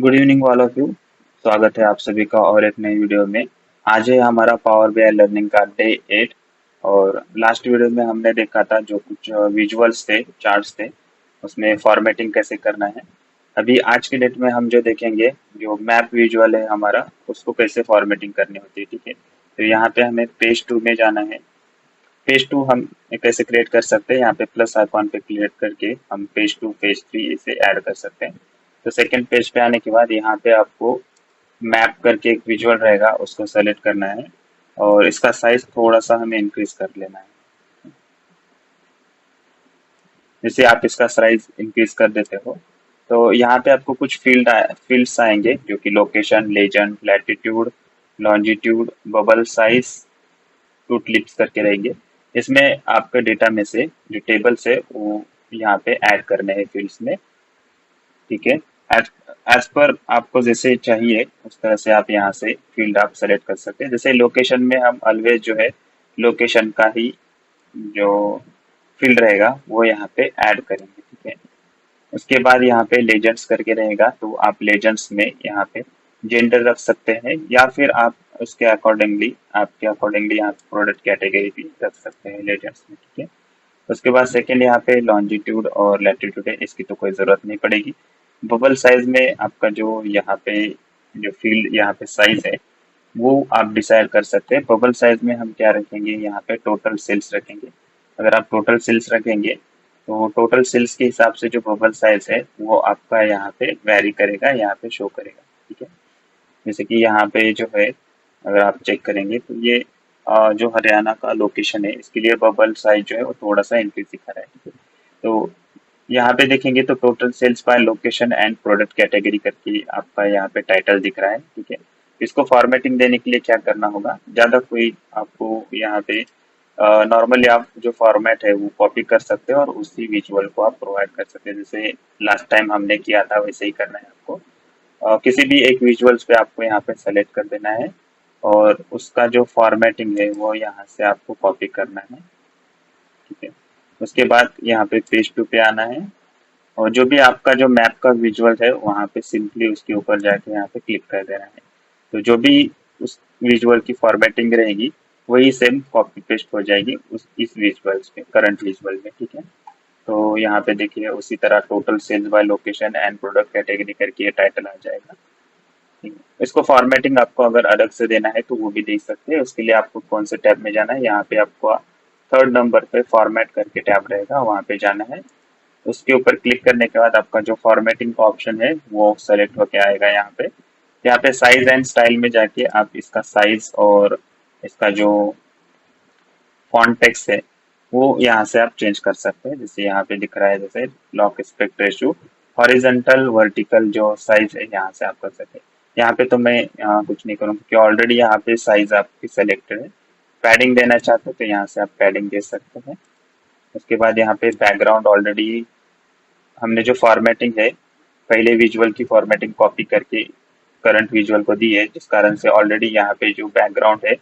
Good evening all of you. स्वागत है आप सभी का और एक नई वीडियो में। आज है हमारा पावर बीआई लर्निंग का डे 8। और लास्ट वीडियो में हमने देखा था जो कुछ विजुअल्स थे, चार्ट्स थे, उसमें फॉर्मेटिंग कैसे करना है। अभी आज के डेट में हम जो देखेंगे, जो मैप विजुअल है हमारा, उसको कैसे फॉर्मेटिंग करनी होती है। ठीक है, तो यहाँ पे हमें पेज 2 में जाना है। पेज 2 हम कैसे क्रिएट कर सकते हैं, यहाँ पे प्लस आइकॉन पे क्लिक करके हम पेज 2 पेज 3 इसे ऐड कर सकते हैं। तो सेकंड पेज पे आने के बाद यहाँ पे आपको मैप करके एक विजुअल रहेगा, उसको सेलेक्ट करना है और इसका साइज थोड़ा सा हमें इंक्रीज कर लेना है। जैसे आप इसका साइज इंक्रीज कर देते हो तो यहाँ पे आपको कुछ फील्ड्स आएंगे जो कि location, legend, latitude, longitude, bubble size, to clips करके रहेंगे। इसमें आपके डेटा में से जो टेबल्स है वो यहाँ पे ऐड करने हैं फील्ड्स में। ठीक है, एज एज पर आपको जैसे चाहिए उस तरह से आप यहाँ से फील्ड आप सेलेक्ट कर सकते हैं। जैसे लोकेशन में हम ऑलवेज जो है लोकेशन का ही जो फील्ड रहेगा वो यहाँ पे ऐड करेंगे। ठीक है, उसके बाद यहाँ पे लेजेंड्स करके रहेगा तो आप लेजेंड्स में यहाँ पे जेंडर रख सकते हैं या फिर आप उसके अकॉर्डिंगली आपके अकॉर्डिंगली आप प्रोडक्ट कैटेगरी भी रख सकते हैं लेजेंड्स में। ठीक है, उसके बाद सेकंड यहाँ पे लॉन्जिट्यूड और लैटिट्यूड है, इसकी तो कोई जरूरत नहीं पड़ेगी। बबल साइज में आपका जो यहाँ पे जो फील्ड यहाँ पे साइज है वो आप डिसाइड कर सकते हैं। बबल साइज में हम क्या रखेंगे, यहाँ पे टोटल सेल्स रखेंगे। अगर आप टोटल सेल्स रखेंगे तो टोटल सेल्स के हिसाब से जो बबल साइज है वो आपका यहाँ पे वैरी करेगा, यहाँ पे शो करेगा। ठीक है, जैसे कि यहाँ पे जो है अगर आप चेक करेंगे तो ये जो हरियाणा का लोकेशन है इसके लिए बबल साइज जो है वो थोड़ा सा इंक्रीज दिखा रहा है। ठीक है, तो यहाँ पे देखेंगे तो total sales by location and product category करके आपका यहाँ पे टाइटल दिख रहा है। ठीक है, इसको फॉर्मेटिंग देने के लिए क्या करना होगा, ज्यादा कोई आपको यहाँ पे नॉर्मली आप जो फॉर्मेट है वो कॉपी कर सकते हैं और उसी विजुअल को आप प्रोवाइड कर सकते हैं। जैसे लास्ट टाइम हमने किया था वैसे ही करना है आपको। किसी भी एक विजुअल्स पे आपको यहाँ पे सेलेक्ट कर देना है और उसका जो फॉर्मेटिंग है वो यहाँ से आपको कॉपी करना है। ठीक है, उसके बाद यहाँ पे पेज 2 पे आना है और जो भी आपका जो मैप का विजुअल है वहां पे सिंपली उसके ऊपर जाके यहाँ पे क्लिक कर देना है। तो जो भी उस विजुअल की फॉर्मेटिंग रहेगी वही सेम कॉपी पेस्ट हो जाएगी उस इस विजुअल्स में, करंट विजुअल में। ठीक है, तो यहाँ पे देखिए उसी तरह total sales by location and product category करके ये टाइटल आ जाएगा। ठीक है, इसको फॉर्मेटिंग आपको अगर अलग से देना है तो वो भी दे सकते हैं। उसके लिए आपको कौन से टैब में जाना है, यहाँ पे आपको थर्ड नंबर पे फॉर्मेट करके टैब रहेगा, वहां पे जाना है। उसके ऊपर क्लिक करने के बाद आपका जो फॉर्मेटिंग का ऑप्शन है वो सेलेक्ट होके आएगा। यहाँ पे साइज एंड स्टाइल में जाके आप इसका साइज और इसका जो फॉन्ट टेक्स्ट है वो यहाँ से आप चेंज कर सकते हैं। जैसे यहाँ पे दिख रहा है जैसे lock aspect ratio, horizontal vertical जो साइज है यहाँ से आप कर सकते हैं। यहाँ पे तो मैं कुछ नहीं करूँगा क्योंकि ऑलरेडी यहाँ पे साइज आपकी सेलेक्टेड है। पैडिंग देना चाहते हो तो यहाँ से आप पैडिंग दे सकते हैं। उसके बाद यहाँ पे बैकग्राउंड ऑलरेडी हमने जो फॉर्मेटिंग है पहले विजुअल की फॉर्मेटिंग कॉपी करके करंट विजुअल को दी है, जिस कारण से ऑलरेडी यहाँ पे जो बैकग्राउंड है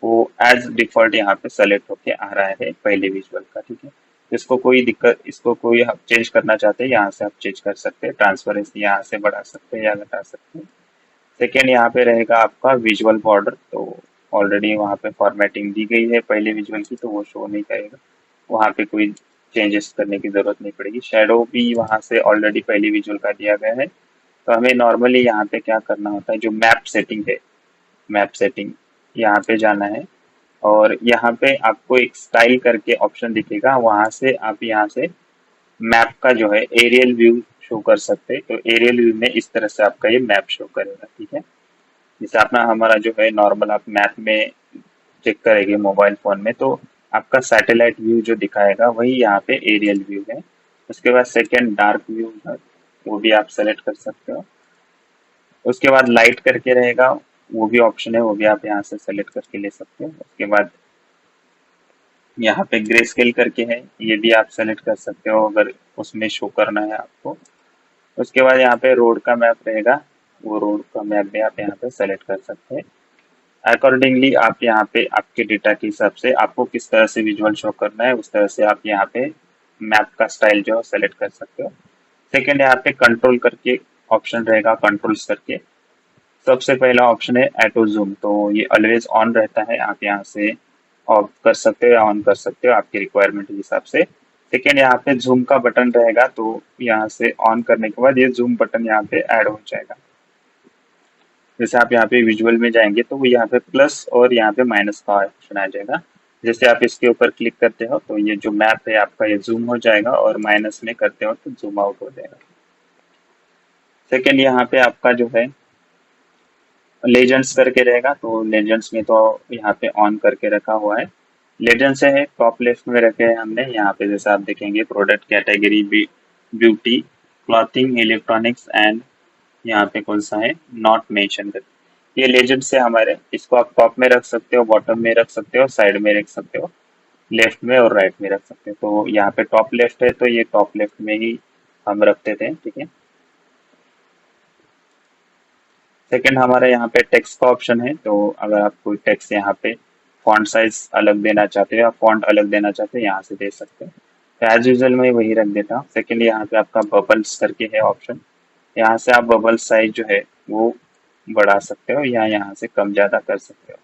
वो एज डिफॉल्ट यहाँ पे सेलेक्ट होके आ रहा है पहले विजुअल का। ठीक है, इसको कोई दिक्कत, इसको कोई आप चेंज करना चाहते हैं यहाँ से आप चेंज कर सकते हैं। ट्रांसपेरेंसी यहाँ से बढ़ा सकते हैं या घटा सकते हैं। सेकेंड यहाँ पे रहेगा आपका विजुअल बॉर्डर, तो ऑलरेडी वहाँ पे फॉर्मेटिंग दी गई है पहले विजुअल की तो वो शो नहीं करेगा, वहाँ पे कोई चेंजेस करने की जरूरत नहीं पड़ेगी। शेडो भी वहाँ से ऑलरेडी पहले विजुअल का दिया गया है। तो हमें नॉर्मली यहाँ पे क्या करना होता है, जो मैप सेटिंग है, मैप सेटिंग यहाँ पे जाना है और यहाँ पे आपको एक स्टाइल करके ऑप्शन दिखेगा, वहां से आप यहाँ से मैप का जो है एरियल व्यू शो कर सकते हैं। तो एरियल व्यू में इस तरह से आपका ये मैप शो करेगा। ठीक है, जैसे अपना हमारा जो है नॉर्मल आप मैप में चेक करेंगे मोबाइल फोन में तो आपका सैटेलाइट व्यू जो दिखाएगा वही यहाँ पे एरियल व्यू है। उसके बाद सेकेंड डार्क व्यू है, वो भी आप सेलेक्ट कर सकते हो। उसके बाद लाइट करके रहेगा, वो भी ऑप्शन है, वो भी आप यहाँ से सेलेक्ट करके ले सकते हो। उसके बाद यहाँ पे ग्रे स्केल करके है, ये भी आप सेलेक्ट कर सकते हो अगर उसमें शो करना है आपको। उसके बाद यहाँ पे रोड का मैप रहेगा, वो रोड का मैप भी आप यहाँ पे सेलेक्ट कर सकते हैं। अकॉर्डिंगली आप यहाँ पे आपके डेटा के हिसाब से आपको किस तरह से विजुअल शो करना है उस तरह से आप यहाँ पे मैप का स्टाइल जो है सेलेक्ट कर सकते हो। सेकेंड यहाँ पे कंट्रोल करके ऑप्शन रहेगा कंट्रोल्स करके। सबसे पहला ऑप्शन है ऑटो जूम, तो ये ऑलवेज ऑन रहता है, आप यहाँ से ऑफ कर सकते हो या ऑन कर सकते हो आपकी रिक्वायरमेंट के हिसाब से। सेकेंड, यहाँ पे जूम का बटन रहेगा, तो यहाँ से ऑन करने के बाद ये जूम बटन यहाँ पे ऐड हो जाएगा। जैसे आप यहाँ पे विजुअल में जाएंगे तो वो यहाँ पे प्लस और यहाँ पे माइनस का ऑप्शन आ जाएगा। जैसे आप इसके ऊपर क्लिक करते हो तो ये जो मैप है आपका ये जूम हो जाएगा, और माइनस में करते हो तो जूम आउट हो जाएगा। सेकेंड, यहाँ पे आपका जो है लेजेंड्स करके रहेगा, तो लेजेंड्स में तो यहाँ पे ऑन करके रखा हुआ है। लेजेंड्स है टॉप लेफ्ट में रखे हैं हमने, यहाँ पे जैसे आप देखेंगे product category beauty, clothing, electronics and यहाँ पे कौन सा है नॉट मेंशन कर। ये लेजेंड से हमारे, इसको आप टॉप में रख सकते हो, बॉटम में रख सकते हो, साइड में रख सकते हो, लेफ्ट में और राइट में रख सकते हो। तो यहाँ पे टॉप लेफ्ट है तो ये टॉप लेफ्ट में ही हम रखते थे, ठीक है। सेकंड, हमारा यहाँ पे टेक्स्ट का ऑप्शन है, तो अगर आप कोई टेक्स्ट यहाँ पे फॉन्ट साइज अलग देना चाहते हो या फॉन्ट अलग देना चाहते हो यहाँ से दे सकते हो। तो एज यूजल मैं वही रख देता हूँ। सेकंड, यहाँ पे आपका बबल्स करके है ऑप्शन, यहाँ से आप बबल साइज जो है वो बढ़ा सकते हो या यहाँ से कम ज्यादा कर सकते हो।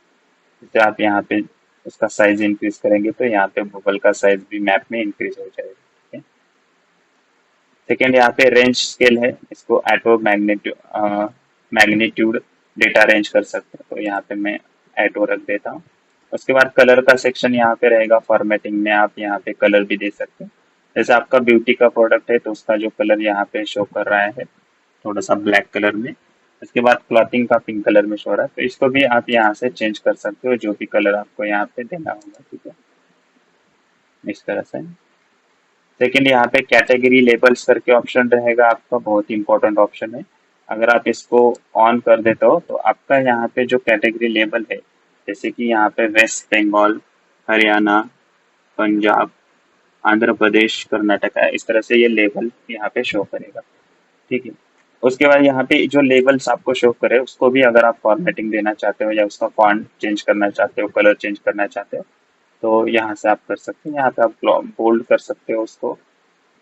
जैसे आप यहाँ पे उसका साइज इंक्रीज करेंगे तो यहाँ पे बबल का साइज भी मैप में इंक्रीज हो जाएगा, ठीक है। सेकेंड, यहाँ पे रेंज स्केल है, इसको एटो मैग्नीट्यूड डेटा रेंज कर सकते हैं, तो यहाँ पे मैं एटो रख देता हूँ। उसके बाद कलर का सेक्शन यहाँ पे रहेगा, फॉर्मेटिंग में आप यहाँ पे कलर भी दे सकते हैं। जैसे आपका ब्यूटी का प्रोडक्ट है तो उसका जो कलर यहाँ पे शो कर रहा है थोड़ा सा ब्लैक कलर में। उसके बाद क्लॉथिंग का पिंक कलर में शो रहा है, तो इसको भी आप यहाँ से चेंज कर सकते हो, जो भी कलर आपको यहाँ पे देना होगा, ठीक है, इस तरह से। सेकेंड, यहाँ पे कैटेगरी लेबल्स करके ऑप्शन रहेगा आपका, बहुत ही इंपॉर्टेंट ऑप्शन है। अगर आप इसको ऑन कर देते हो तो आपका यहाँ पे जो कैटेगरी लेबल है, जैसे कि यहाँ पे वेस्ट बंगाल, हरियाणा, पंजाब, आंध्र प्रदेश, कर्नाटका, इस तरह से ये लेबल यहाँ पे शो करेगा, ठीक है। उसके बाद यहाँ पे जो लेबल्स आपको शो करे उसको भी अगर आप फॉर्मेटिंग देना चाहते हो या उसका फॉन्ट चेंज करना चाहते हो, कलर चेंज करना चाहते हो, तो यहाँ से आप कर सकते हो। यहाँ पे आप बोल्ड कर सकते हो उसको।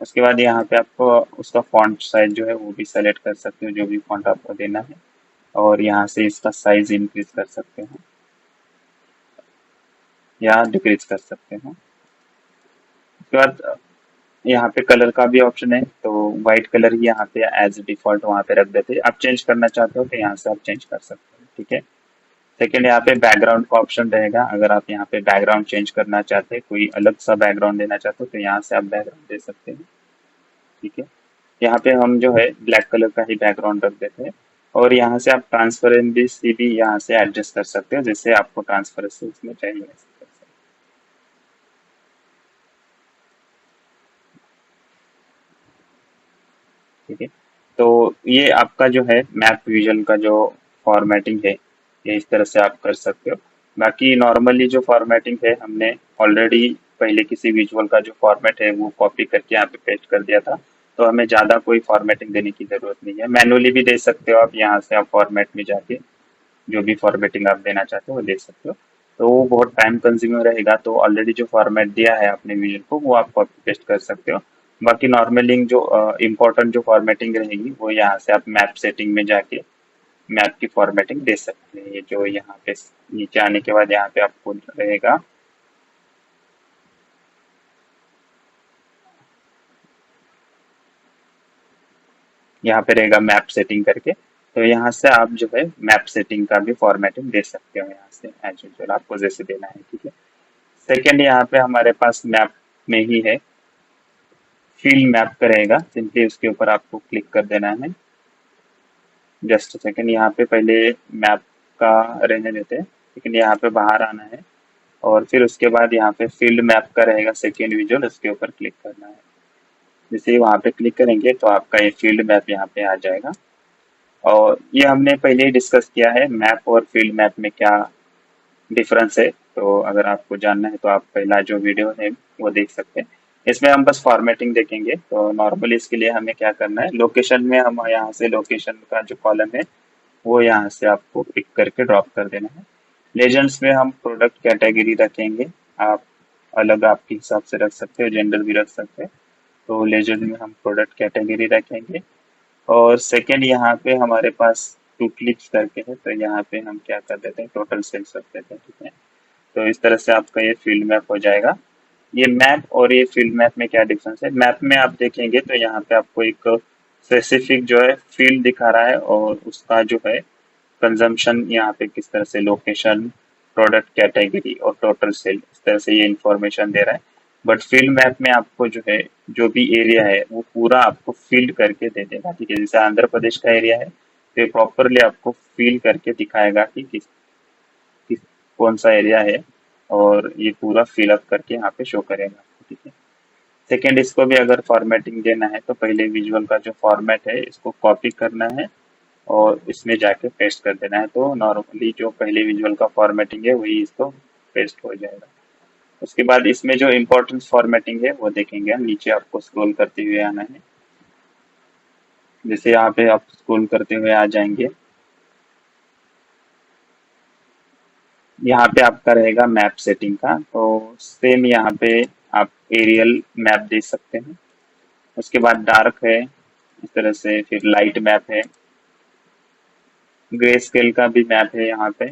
उसके बाद यहाँ पे आपको उसका फॉन्ट साइज जो है वो भी सेलेक्ट कर सकते हो, जो भी फॉन्ट आपको देना है, और यहाँ से इसका साइज इंक्रीज कर सकते हो या डिक्रीज कर सकते हो। उसके बाद यहाँ पे कलर का भी ऑप्शन है, तो व्हाइट कलर ही यहाँ पे एज डिफॉल्ट वहाँ पे रख देते हैं। आप चेंज करना चाहते हो तो यहाँ से आप चेंज कर सकते हो, ठीक है। सेकेंड, यहाँ पे बैकग्राउंड का ऑप्शन रहेगा, अगर आप यहाँ पे बैकग्राउंड चेंज करना चाहते हैं, कोई अलग सा बैकग्राउंड देना चाहते हो तो यहाँ से आप बैकग्राउंड दे सकते हैं, ठीक है। यहाँ पे हम जो है ब्लैक कलर का ही बैकग्राउंड रख देते हैं, और यहाँ से आप ट्रांसपेरेंसी भी यहाँ से एडजस्ट कर सकते हो, जैसे आपको ट्रांसपेरेंसी इसमें चाहिए वैसे कर सकते हो, ठीक है। तो ये आपका जो है मैप विजन का जो फॉर्मेटिंग है ये इस तरह से आप कर सकते हो। बाकी नॉर्मली जो फॉर्मेटिंग है हमने ऑलरेडी पहले किसी विजुअल का जो फॉर्मेट है वो कॉपी करके यहाँ पे पेस्ट कर दिया था, तो हमें ज़्यादा कोई फॉर्मेटिंग देने की ज़रूरत नहीं है। मैनुअली भी दे सकते हो आप, यहाँ से आप फॉर्मेट में जाके जो भी फॉर्मेटिंग आप देना चाहते हो वो दे सकते हो। तो वो बहुत टाइम कंज्यूमिंग रहेगा, तो ऑलरेडी जो फॉर्मेट दिया है अपने विजन को वो आप कॉपी पेस्ट कर सकते हो। बाकी नॉर्मली जो इम्पोर्टेंट जो फॉर्मेटिंग रहेगी वो यहाँ से आप मैप सेटिंग में जाके मैप की फॉर्मेटिंग दे सकते हैं। ये जो यहाँ पे नीचे आने के बाद यहाँ पे आपको रहेगा, यहाँ पे रहेगा मैप सेटिंग करके, तो यहाँ से आप जो है मैप सेटिंग का भी फॉर्मेटिंग दे सकते हो यहाँ से एज यूजुअल आपको जैसे देना है, ठीक है। सेकेंड, यहाँ पे हमारे पास मैप में ही है फील्ड मैप का रहेगा, सिंपली उसके ऊपर आपको क्लिक कर देना है। जस्ट सेकेंड, यहाँ पे पहले मैप का रहने देते हैं, लेकिन यहाँ पे बाहर आना है, और फिर उसके बाद यहाँ पे फील्ड मैप का रहेगा सेकेंड विजुअल, उसके ऊपर क्लिक करना है। जैसे ही वहाँ पे क्लिक करेंगे तो आपका ये फील्ड मैप यहाँ पे आ जाएगा। और ये हमने पहले ही डिस्कस किया है मैप और फील्ड मैप में क्या डिफरेंस है, तो अगर आपको जानना है तो आप पहला जो वीडियो है वो देख सकते हैं। इसमें हम बस फॉर्मेटिंग देखेंगे, तो नॉर्मली इसके लिए हमें क्या करना है, लोकेशन में हम यहाँ से लोकेशन का जो कॉलम है वो यहाँ से आपको पिक करके ड्रॉप कर देना है। लेजेंड्स में हम प्रोडक्ट कैटेगरी रखेंगे, आप अलग आपके हिसाब से रख सकते हो, जेंडर भी रख सकते हैं। तो लेजेंड में हम प्रोडक्ट कैटेगरी रखेंगे, और सेकंड यहाँ पे हमारे पास टू क्लिक्स करके है, तो यहाँ पे हम क्या कर देते हैं, टोटल सेल्स रख देते हैं। ठीक है, तो इस तरह से आपका ये फील्ड मैप हो जाएगा। ये मैप और ये फील्ड मैप में क्या डिफरेंस है, मैप में आप देखेंगे तो यहाँ पे आपको एक स्पेसिफिक जो है फील्ड दिखा रहा है और उसका जो है कंजम्पशन यहाँ पे किस तरह से, लोकेशन, प्रोडक्ट कैटेगरी और टोटल सेल, इस तरह से ये इंफॉर्मेशन दे रहा है। बट फील्ड मैप में आपको जो है जो भी एरिया है वो पूरा आपको फील्ड करके दे देगा। ठीक है, जैसे आंध्र प्रदेश का एरिया है तो ये प्रॉपरली आपको फील करके दिखाएगा कि किस कौन सा एरिया है, और ये पूरा फिल अप करके यहाँ पे शो करेगा। ठीक है, सेकेंड इसको भी अगर फॉर्मेटिंग देना है तो पहले विजुअल का जो फॉर्मेट है इसको कॉपी करना है और इसमें जाके पेस्ट कर देना है, तो नॉर्मली जो पहले विजुअल का फॉर्मेटिंग है वही इसको पेस्ट हो जाएगा। उसके बाद इसमें जो इम्पोर्टेंट फॉर्मेटिंग है वो देखेंगे हम, नीचे आपको स्क्रॉल करते हुए आना है। जैसे यहाँ पे आप स्क्रॉल करते हुए आ जाएंगे, यहाँ पे आपका रहेगा मैप सेटिंग का, तो सेम यहाँ पे आप एरियल मैप दे सकते हैं। उसके बाद डार्क है इस तरह से, फिर लाइट मैप है, ग्रे स्केल का भी मैप है यहाँ पे,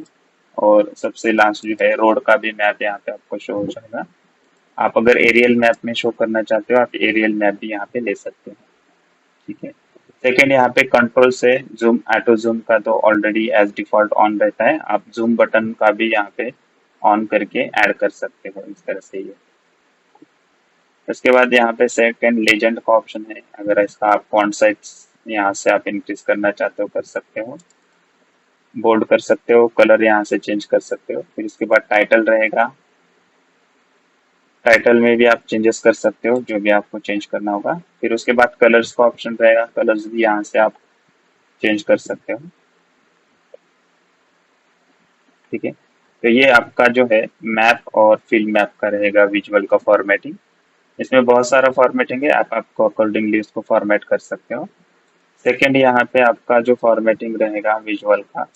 और सबसे लास्ट जो है रोड का भी मैप यहाँ पे आपको शो हो जाएगा। आप अगर एरियल मैप में शो करना चाहते हो आप एरियल मैप भी यहाँ पे ले सकते हैं। ठीक है, सेकेंड यहाँ पे कंट्रोल से जूम, ऑटो जूम का तो ऑलरेडी एज डिफॉल्ट ऑन रहता है, आप जूम बटन का भी यहाँ पे ऑन करके ऐड कर सकते हो इस तरह से ये। उसके बाद यहाँ पे सेकंड लेजेंड का ऑप्शन है, अगर इसका आप फॉन्ट साइज यहाँ से आप इंक्रीज करना चाहते हो कर सकते हो, बोल्ड कर सकते हो, कलर यहाँ से चेंज कर सकते हो। फिर उसके बाद टाइटल रहेगा, टाइटल में भी आप चेंजेस कर सकते हो जो भी आपको चेंज करना होगा। फिर उसके बाद कलर्स का ऑप्शन रहेगा, कलर्स भी यहाँ से आप चेंज कर सकते हो। ठीक है, तो ये आपका जो है मैप और फील्ड मैप का रहेगा विजुअल का फॉर्मेटिंग। इसमें बहुत सारा फॉर्मेटिंग है, आप आपको अकॉर्डिंगली उसको फॉर्मेट कर सकते हो। सेकेंड यहाँ पे आपका जो फॉर्मेटिंग रहेगा विजुअल का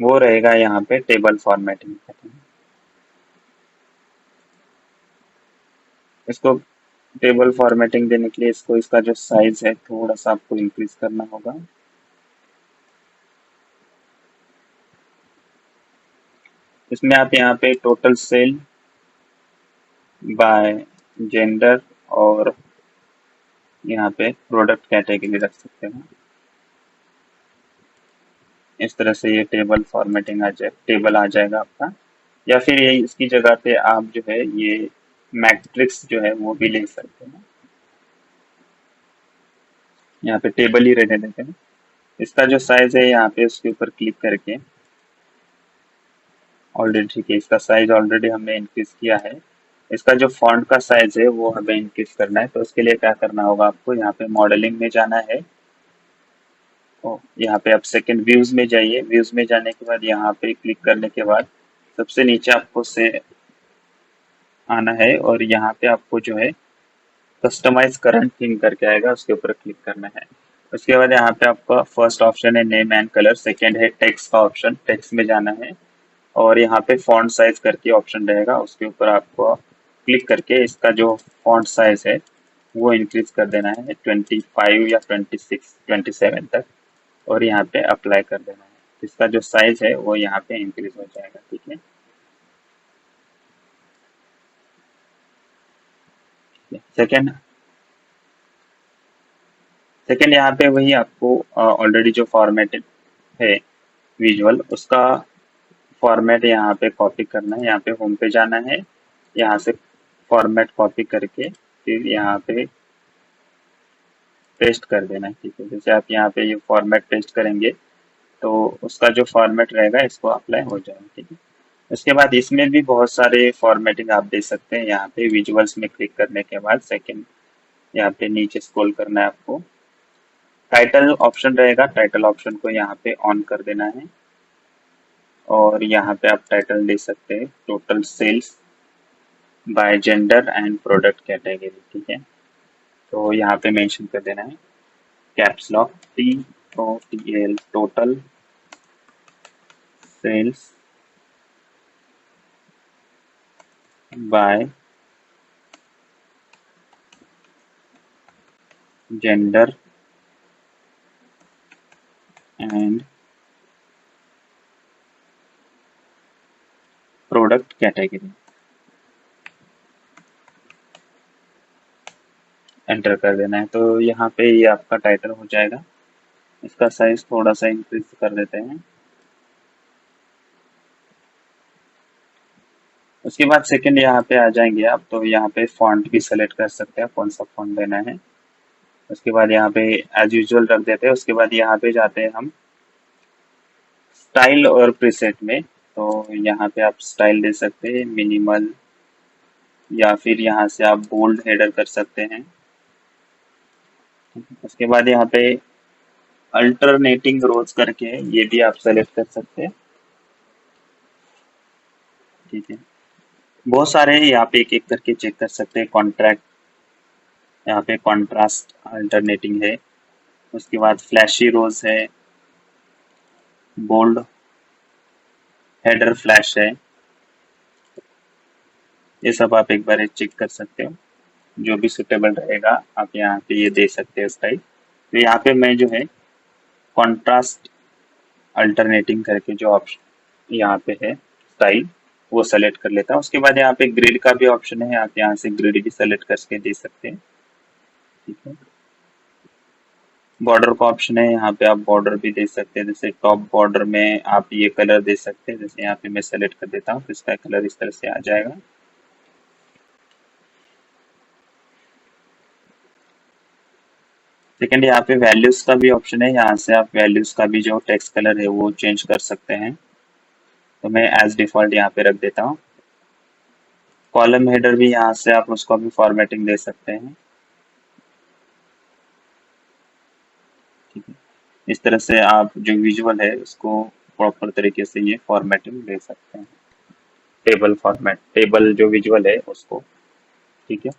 वो रहेगा यहाँ पे टेबल फॉर्मेटिंग। इसको टेबल फॉर्मेटिंग देने के लिए इसको इसका जो साइज है थोड़ा सा आपको इंक्रीज करना होगा। इसमें आप यहाँ पे टोटल सेल बाय जेंडर और यहाँ पे प्रोडक्ट कैटेगरी रख सकते हैं। इस तरह से ये टेबल फॉर्मेटिंग आ जाए, टेबल आ जाएगा आपका। या फिर ये इसकी जगह पे आप जो है ये मैट्रिक्स जो है वो भी ले सकते हैं, यहाँ पे टेबल ही रहने देते हैं। इसका जो साइज है यहाँ पे उसके ऊपर क्लिक करके ऑलरेडी, ठीक है, इसका साइज ऑलरेडी हमने इंक्रीज किया है। इसका जो फॉन्ट का साइज है वो हमें इंक्रीज करना है, तो उसके लिए क्या करना होगा, आपको यहाँ पे मॉडलिंग में जाना है। तो यहाँ पे आप सेकंड व्यूज में जाइए, व्यूज में जाने के बाद यहाँ पे क्लिक करने के बाद सबसे नीचे आपको से आना है और यहाँ पे आपको जो है कस्टमाइज करंट थीम करके आएगा, उसके ऊपर क्लिक करना है। उसके बाद यहाँ पे आपका फर्स्ट ऑप्शन है नेम एंड कलर, सेकंड है टेक्स्ट का ऑप्शन, टेक्स्ट में जाना है और यहाँ पे फॉन्ट साइज करके ऑप्शन रहेगा, उसके ऊपर आपको क्लिक करके इसका जो फॉन्ट साइज है वो इंक्रीज कर देना है 25 या 26 27 तक, और यहाँ पे अप्लाई कर देना है। इसका जो साइज है वो यहाँ पे इंक्रीज हो जाएगा। ठीक है, सेकेंड सेकेंड यहाँ पे वही आपको ऑलरेडी जो फॉर्मेटेड है विजुअल उसका फॉर्मेट यहाँ पे कॉपी करना है, यहाँ पे होम पे जाना है, यहाँ से फॉर्मेट कॉपी करके फिर यहाँ पे पेस्ट कर देना है। ठीक है, जैसे आप यहाँ पे ये फॉर्मेट पेस्ट करेंगे तो उसका जो फॉर्मेट रहेगा इसको अप्लाई हो जाएगा। ठीक है, उसके बाद इसमें भी बहुत सारे फॉर्मेटिंग आप दे सकते हैं। यहाँ पे विजुअल्स में क्लिक करने के बाद सेकंड यहाँ पे नीचे स्क्रॉल करना है आपको, टाइटल ऑप्शन रहेगा, टाइटल ऑप्शन को यहाँ पे ऑन कर देना है और यहाँ पे आप टाइटल दे सकते हैं total sales by gender and product category. ठीक है, तो यहाँ पे मेंशन कर देना है caps lock TOTL, total sales by gender category enter कर देना है। तो यहाँ पे ये आपका टाइटल हो जाएगा। इसका साइज थोड़ा सा इंक्रीज कर देते हैं। उसके बाद सेकंड यहाँ पे आ जाएंगे आप, तो यहाँ पे फॉन्ट भी सेलेक्ट कर सकते हैं कौन सा फॉन्ट लेना है। उसके बाद यहाँ पे एज यूजुअल रख देते हैं। उसके बाद यहाँ पे जाते हैं हम स्टाइल और प्रीसेट में। तो यहाँ पे आप स्टाइल दे सकते हैं मिनिमल, या फिर यहाँ से आप बोल्ड हेडर कर सकते हैं। उसके बाद यहाँ पे अल्टरनेटिंग रोज करके ये भी आप सेलेक्ट कर सकते हैं। ठीक है, बहुत सारे हैं, यहाँ पे एक एक करके चेक कर सकते हैं। कॉन्ट्रैक्ट, यहाँ पे कॉन्ट्रास्ट अल्टरनेटिंग है। उसके बाद फ्लैशी रोज है, बोल्ड हेडर फ्लैश है। ये सब आप एक बार चेक कर सकते हो, जो भी सुटेबल रहेगा आप यहाँ पे ये दे सकते हो स्टाइल। तो यहाँ पे मैं जो है कॉन्ट्रास्ट अल्टरनेटिंग करके जो ऑप्शन यहाँ पे है स्टाइल, वो सेलेक्ट कर लेता हूँ। उसके बाद यहाँ पे ग्रिड का भी ऑप्शन है, आप यहाँ से ग्रिड भी सेलेक्ट करके दे सकते हैं। ठीक है, बॉर्डर का ऑप्शन है, यहाँ पे आप बॉर्डर भी दे सकते हैं। जैसे टॉप बॉर्डर में आप ये कलर दे सकते हैं। जैसे यहाँ पे मैं सेलेक्ट कर देता हूँ तो इसका कलर इस तरह से आ जाएगा। सेकंड, यहाँ पे वैल्यूज का भी ऑप्शन है, यहाँ से आप वैल्यूज का भी जो टेक्स्ट कलर है वो चेंज कर सकते हैं। तो मैं एज डिफॉल्ट यहाँ पे रख देता हूँ। कॉलम हेडर भी यहाँ से आप उसको भी फॉर्मेटिंग दे सकते हैं। ठीक है, इस तरह से आप जो विजुअल है उसको प्रॉपर तरीके से ये फॉर्मेटिंग दे सकते हैं। टेबल फॉर्मेट, टेबल जो विजुअल है उसको। ठीक है,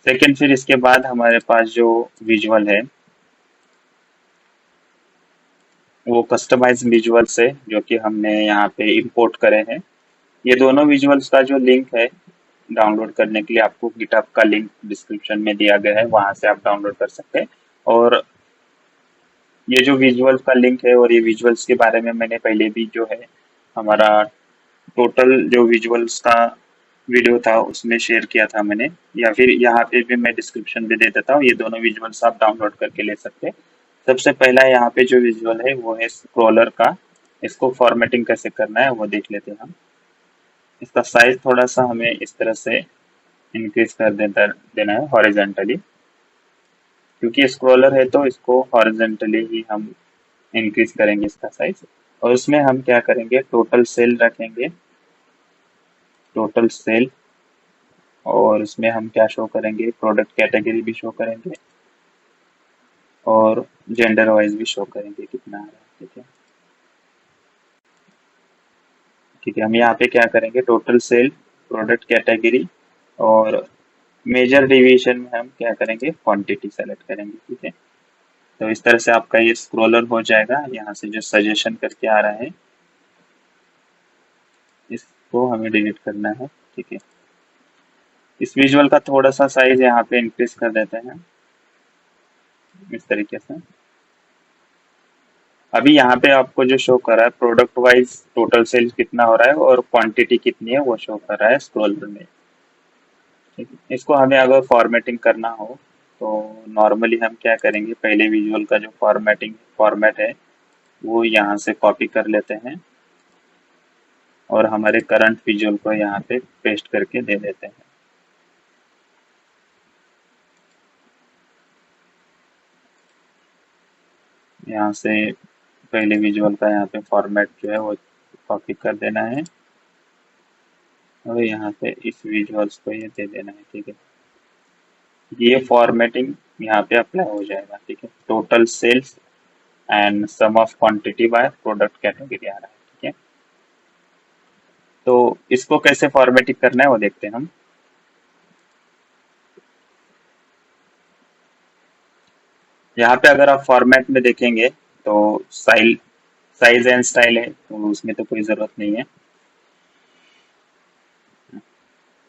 सेकंड, फिर इसके बाद हमारे पास जो विजुअल है वो कस्टमाइज विजुअल्स है, जो कि हमने यहाँ पे इंपोर्ट करे हैं। ये दोनों विजुअल्स का जो लिंक है डाउनलोड करने के लिए आपको गिटहब का लिंक डिस्क्रिप्शन में दिया गया है, वहां से आप डाउनलोड कर सकते हैं। और ये जो विजुअल्स का लिंक है और ये विजुअल्स के बारे में मैंने पहले भी जो है हमारा टोटल जो विजुअल्स का वीडियो था उसमें शेयर किया था मैंने, या फिर यहाँ पे भी मैं डिस्क्रिप्शन में दे देता हूँ। ये दोनों विजुअल्स आप डाउनलोड करके ले सकते हैं। सबसे पहला यहाँ पे जो विजुअल है वो है स्क्रोलर का। इसको फॉर्मेटिंग कैसे करना है वो देख लेते हैं हम। इसका साइज थोड़ा सा हमें इस तरह से इंक्रीज कर देना है हॉरिजेंटली, क्योंकि स्क्रोलर है तो इसको हॉरिजेंटली ही हम इंक्रीज करेंगे इसका साइज। और उसमें हम क्या करेंगे, टोटल सेल रखेंगे, टोटल सेल। और उसमें हम क्या शो करेंगे, प्रोडक्ट कैटेगरी भी शो करेंगे और जेंडर वाइज भी शो करेंगे कितना आ रहा है। ठीक है, ठीक है, हम यहाँ पे क्या करेंगे, टोटल सेल, प्रोडक्ट कैटेगरी और मेजर डिवीजन में हम क्या करेंगे, क्वांटिटी सेलेक्ट करेंगे। ठीक है, तो इस तरह से आपका ये स्क्रोलर हो जाएगा। यहाँ से जो सजेशन करके आ रहा है इसको हमें डिलीट करना है। ठीक है, इस विजुअल का थोड़ा सा साइज यहाँ पे इंक्रीज कर देते हैं इस तरीके से। अभी यहाँ पे आपको जो शो कर रहा है प्रोडक्ट वाइज टोटल सेल्स कितना हो रहा है और क्वांटिटी कितनी है वो शो कर रहा है स्क्रोलर में। ठीक है, इसको हमें अगर फॉर्मेटिंग करना हो तो नॉर्मली हम क्या करेंगे, पहले विजुअल का जो फॉर्मेट है वो यहाँ से कॉपी कर लेते हैं और हमारे करंट विजुअल को यहाँ पे पेस्ट करके दे देते हैं। यहाँ से पहले विजुअल का यहाँ पे फॉर्मेट जो है वो कॉपी कर देना है और यहाँ पे इस विजुअल्स को ये दे देना है। ठीक है, ये फॉर्मेटिंग यहाँ पे अप्लाई हो जाएगा। ठीक है, total sales and sum of quantity by product category आ रहा है। ठीक है, तो इसको कैसे फॉर्मेटिंग करना है वो देखते हैं हम। यहाँ पे अगर आप फॉर्मेट में देखेंगे तो साइज एंड स्टाइल है, तो उसमें तो कोई जरूरत नहीं है।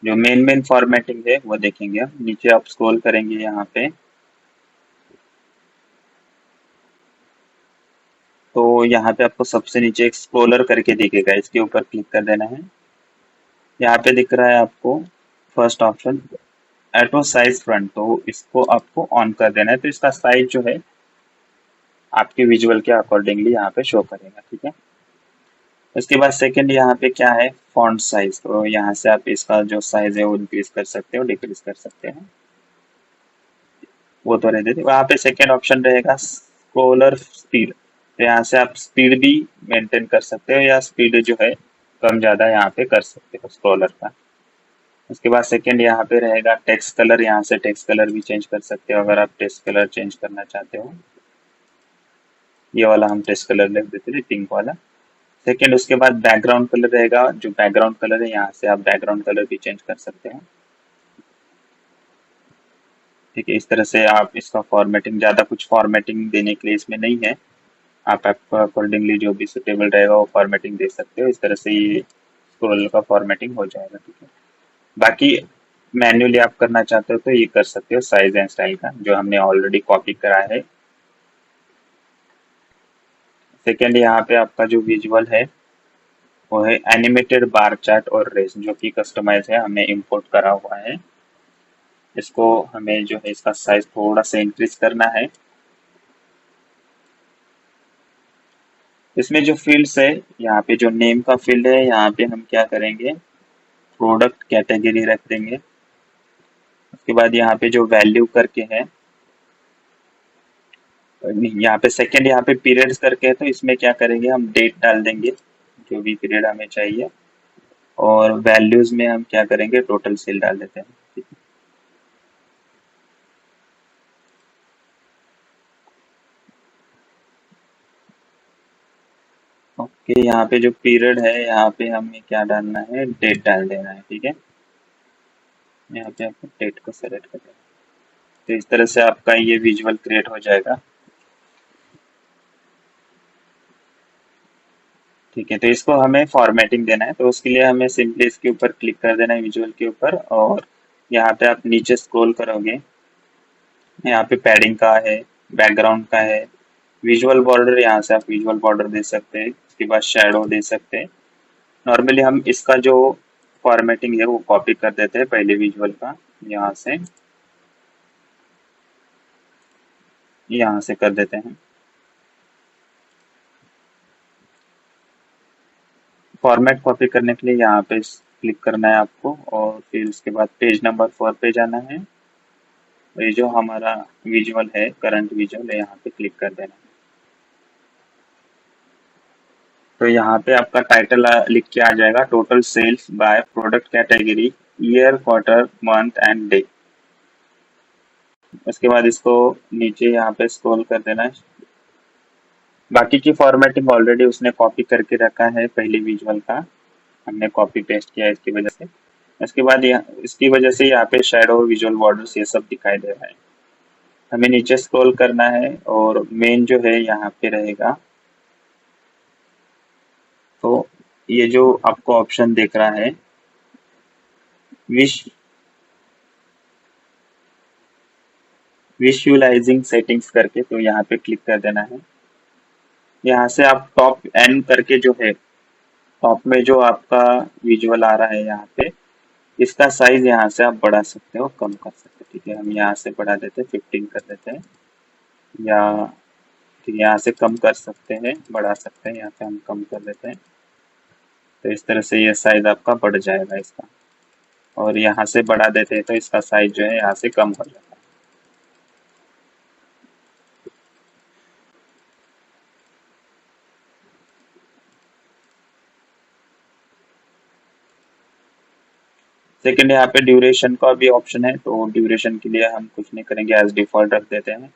जो मेन फॉर्मेटिंग है वो देखेंगे हम। नीचे आप स्क्रॉल करेंगे यहाँ पे, तो तो यहाँ पे आपको सबसे नीचे एक स्क्रोलर करके दिखेगा, इसके ऊपर क्लिक कर देना है। यहाँ पे दिख रहा है आपको first option auto size front, तो इसको आपको ऑन कर देना है, तो इसका साइज जो है आपके विजुअल के अकॉर्डिंगली यहाँ पे शो करेगा। ठीक है, उसके बाद सेकंड यहाँ पे क्या है, फॉन्ट साइज, तो यहाँ से आप इसका जो साइज है वो इंक्रीज कर सकते हो, डिक्रीज कर सकते हैं, वो तो रहते थे। वहाँ पे सेकंड ऑप्शन रहेगा स्क्रोलर स्पीड, तो यहाँ से आप स्पीड भी मेंटेन कर सकते हो या स्पीड जो है कम ज्यादा यहाँ पे कर सकते हो स्क्रोलर का। उसके बाद सेकंड यहाँ पे रहेगा टेक्स्ट कलर, यहाँ से टेक्स्ट कलर भी चेंज कर सकते हो अगर आप टेक्स्ट कलर चेंज करना चाहते हो। ये वाला हम टेक्स्ट कलर लिख देते थे, पिंक वाला। सेकंड उसके बाद बैकग्राउंड कलर रहेगा, जो बैकग्राउंड कलर है यहाँ से आप बैकग्राउंड कलर भी चेंज कर सकते हैं। ठीक है, इस तरह से आप इसका फॉर्मेटिंग, ज्यादा कुछ फॉर्मेटिंग देने के लिए इसमें नहीं है, आप आपको अकॉर्डिंगली जो भी सुटेबल रहेगा वो फॉर्मेटिंग दे सकते हो। इस तरह से ये स्क्रोल का फॉर्मेटिंग हो जाएगा। ठीक है, बाकी मैन्युअली आप करना चाहते हो तो ये कर सकते हो साइज एंड स्टाइल का, जो हमने ऑलरेडी कॉपी करा है। सेकेंड यहाँ पे आपका जो विजुअल है वो है एनिमेटेड बार चार्ट और रेस, जो कि कस्टमाइज है, हमने इंपोर्ट करा हुआ है। इसको हमें जो है इसका साइज थोड़ा सा इंक्रीज करना है। इसमें जो फील्ड्स है, यहाँ पे जो नेम का फील्ड है, यहाँ पे हम क्या करेंगे, प्रोडक्ट कैटेगरी रख देंगे। उसके बाद यहाँ पे जो वैल्यू करके है, यहाँ पे सेकंड यहाँ पे पीरियड्स करके है, तो इसमें क्या करेंगे, हम डेट डाल देंगे जो भी पीरियड हमें चाहिए, और वैल्यूज में हम क्या करेंगे, टोटल सेल डाल देते हैं। ओके, यहाँ पे जो पीरियड है यहाँ पे हमें क्या डालना है, डेट डाल देना है। ठीक है, यहाँ पे आपको डेट को सेलेक्ट कर देना है। तो इस तरह से आपका ये विजुअल क्रिएट हो जाएगा। ठीक है, तो इसको हमें फॉर्मेटिंग देना है, तो उसके लिए हमें सिंपली इसके ऊपर क्लिक कर देना है, विजुअल के ऊपर, और यहाँ पे आप नीचे स्क्रॉल करोगे, यहाँ पे पैडिंग का है, बैकग्राउंड का है, विजुअल बॉर्डर, यहाँ से आप विजुअल बॉर्डर दे सकते हैं। उसके बाद शेडो दे सकते हैं। नॉर्मली हम इसका जो फॉर्मेटिंग है वो कॉपी कर देते हैं पहले विजुअल का, यहाँ से यहाँ से कर देते हैं। फॉर्मेट कॉपी करने के लिए यहाँ पे क्लिक करना है आपको, और फिर उसके बाद पेज नंबर 4 पे जाना है, और ये जो हमारा विजुअल है, करंट विजुअल है, यहाँ पे क्लिक कर देना है। तो यहाँ पे आपका टाइटल लिख के आ जाएगा, total sales by product category, year, quarter, month and day. उसके बाद इसको नीचे यहाँ पे स्क्रॉल कर देना है। बाकी की फॉर्मेटिंग ऑलरेडी उसने कॉपी करके रखा है पहले विजुअल का, हमने कॉपी पेस्ट किया है इसकी वजह से। इसके बाद इसकी वजह से यहाँ पे शैडो, विजुअल बॉर्डर्स, ये सब दिखाई दे रहा है। हमें नीचे स्क्रॉल करना है, और मेन जो है यहाँ पे रहेगा, तो ये जो आपको ऑप्शन दिख रहा है, विश विजुअलाइजिंग सेटिंग्स करके, तो यहाँ पे क्लिक कर देना है। यहाँ से आप टॉप एन करके जो है, टॉप में जो आपका विजुअल आ रहा है यहाँ पे, इसका साइज यहाँ से आप बढ़ा सकते हो, कम कर सकते हो। ठीक है, हम यहाँ से बढ़ा देते हैं, 15 कर देते हैं, या ठीक है, यहाँ से कम कर सकते हैं, बढ़ा सकते हैं, यहाँ से हम कम कर देते हैं। तो इस तरह से ये साइज आपका बढ़ जाएगा इसका, और यहाँ से बढ़ा देते हैं तो इसका साइज जो है यहाँ से कम हो जाता है। सेकंड, यहाँ पे ड्यूरेशन का भी ऑप्शन है, तो ड्यूरेशन के लिए हम कुछ नहीं करेंगे, एज डिफॉल्ट रख देते हैं।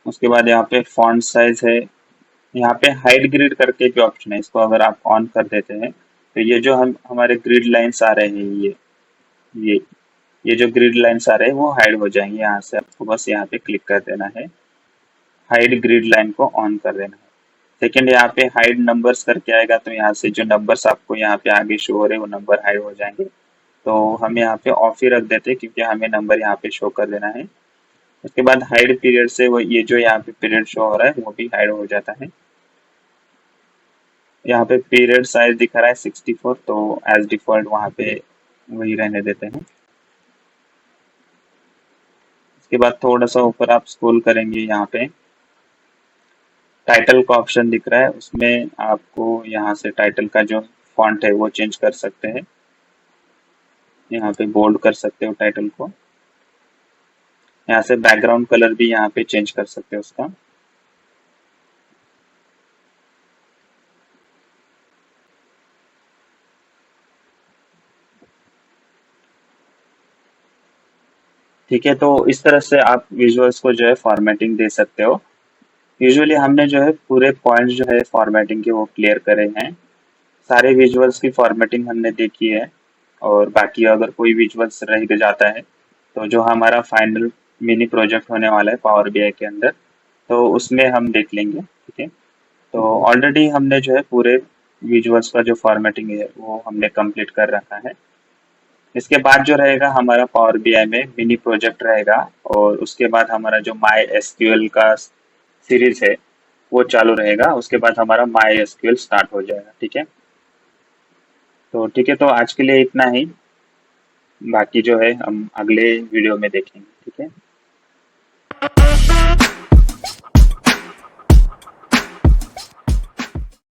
उसके बाद यहाँ पे फॉन्ट साइज है, यहाँ पे हाइड ग्रिड करके भी ऑप्शन है, इसको अगर आप ऑन कर देते हैं तो ये जो हम हमारे ग्रिड लाइंस आ रहे हैं, ये ये जो ग्रिड लाइंस आ रहे हैं वो हाइड हो जाएंगे। यहाँ से आपको बस यहाँ पे क्लिक कर देना है, हाइड ग्रिड लाइन को ऑन कर देना है। सेकेंड, यहाँ पे हाइड नंबर्स करके आएगा, तो यहाँ से जो नंबर्स आपको यहाँ पे आगे शो हो रहे हैं वो नंबर हाइड हो जाएंगे, तो हम यहाँ पे ऑफ ही रख देते हैं, क्योंकि हमें नंबर यहाँ पे शो कर देना है। उसके बाद हाइड पीरियड से वो ये जो यहाँ पे पीरियड शो हो रहा है वो भी हाइड हो जाता है। यहाँ पे पीरियड साइज दिखा रहा है 64, तो एज डिफॉल्ट वहाँ पे वही रहने देते हैं। इसके बाद थोड़ा सा ऊपर आप स्क्रॉल करेंगे, यहाँ पे टाइटल का ऑप्शन दिख रहा है, उसमें आपको यहाँ से टाइटल का जो फॉन्ट है वो चेंज कर सकते हैं। यहाँ पे बोल्ड कर सकते हो टाइटल को। यहाँ से बैकग्राउंड कलर भी यहाँ पे चेंज कर सकते हो उसका। ठीक है, तो इस तरह से आप विजुअल्स को जो है फॉर्मेटिंग दे सकते हो। यूजुअली हमने जो है पूरे पॉइंट्स जो है फॉर्मेटिंग के वो क्लियर करे हैं। सारे विजुअल्स की फॉर्मेटिंग हमने देखी है, और बाकी अगर कोई विजुअल्स रह जाता है तो जो हमारा फाइनल मिनी प्रोजेक्ट होने वाला है पावर बीआई के अंदर, तो उसमें हम देख लेंगे। ठीक है, तो ऑलरेडी हमने जो है पूरे विजुअल्स का जो फॉर्मेटिंग है वो हमने कंप्लीट कर रखा है। इसके बाद जो रहेगा हमारा पावर बीआई में मिनी प्रोजेक्ट रहेगा, और उसके बाद हमारा जो माई एसक्यूएल का सीरीज है वो चालू रहेगा। उसके बाद हमारा माई एसक्यूएल स्टार्ट हो जाएगा। ठीक है, तो ठीक है, तो आज के लिए इतना ही। बाकी जो है हम अगले वीडियो में देखेंगे। ठीक है।